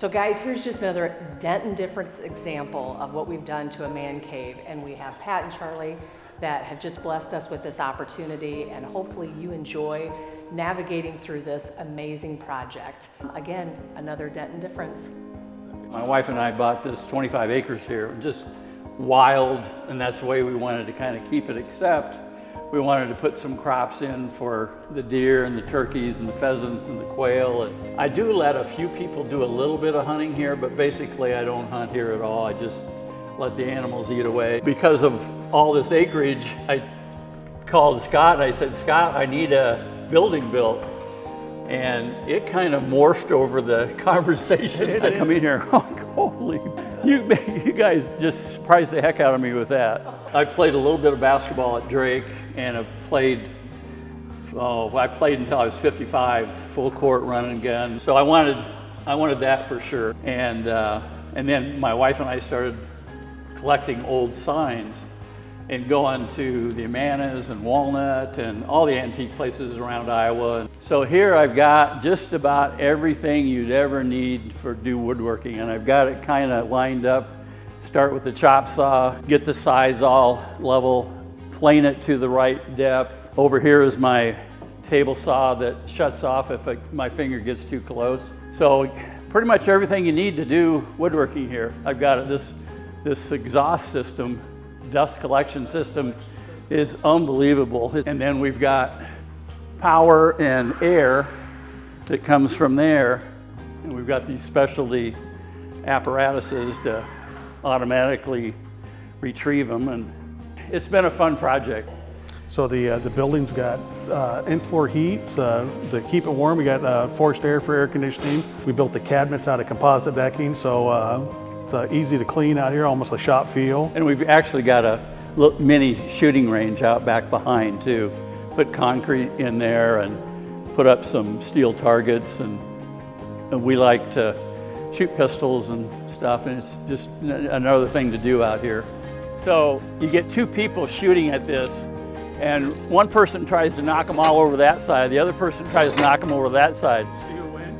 So guys, here's just another Denton Difference example of what we've done to a man cave. And we have Pat and Charlie that have just blessed us with this opportunity, and hopefully you enjoy navigating through this amazing project. Again, another Denton Difference. My wife and I bought this 25 acres here, just wild, and that's the way we wanted to kind of keep it, except we wanted to put some crops in for the deer and the turkeys and the pheasants and the quail. And I do let a few people do a little bit of hunting here, but basically I don't hunt here at all. I just let the animals eat away. Because of all this acreage, I called Scott and I said, Scott, I need a building built. And it kind of morphed over the conversations that come in here. Holy, you guys just surprised the heck out of me with that. I played a little bit of basketball at Drake, and I played until I was 55, full court running gun. So I wanted that for sure. And then my wife and I started collecting old signs and going to the Amanas and Walnut and all the antique places around Iowa. So here I've got just about everything you'd ever need for do woodworking, and I've got it kind of lined up. Start with the chop saw, get the sides all level, plane it to the right depth. Over here is my table saw that shuts off if my finger gets too close. So pretty much everything you need to do woodworking here. I've got this exhaust system, dust collection system is unbelievable. And then we've got power and air that comes from there. And we've got these specialty apparatuses to automatically retrieve them. And it's been a fun project. So the building's got in-floor heat to keep it warm. We got forced air for air conditioning. We built the cabinets out of composite decking, so it's easy to clean out here, almost a shop feel. And we've actually got a little mini shooting range out back behind too. Put concrete in there and put up some steel targets, and we like to shoot pistols and stuff, and it's just another thing to do out here. So you get two people shooting at this, and one person tries to knock them all over that side, the other person tries to knock them over that side.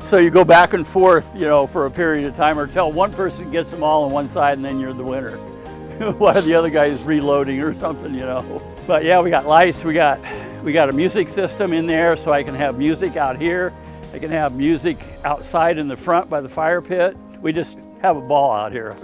So you go back and forth, for a period of time, or till one person gets them all on one side and then you're the winner. While the other guy is reloading or something, But yeah, we got lights, we got a music system in there, so I can have music out here. I can have music outside in the front by the fire pit. We just have a ball out here.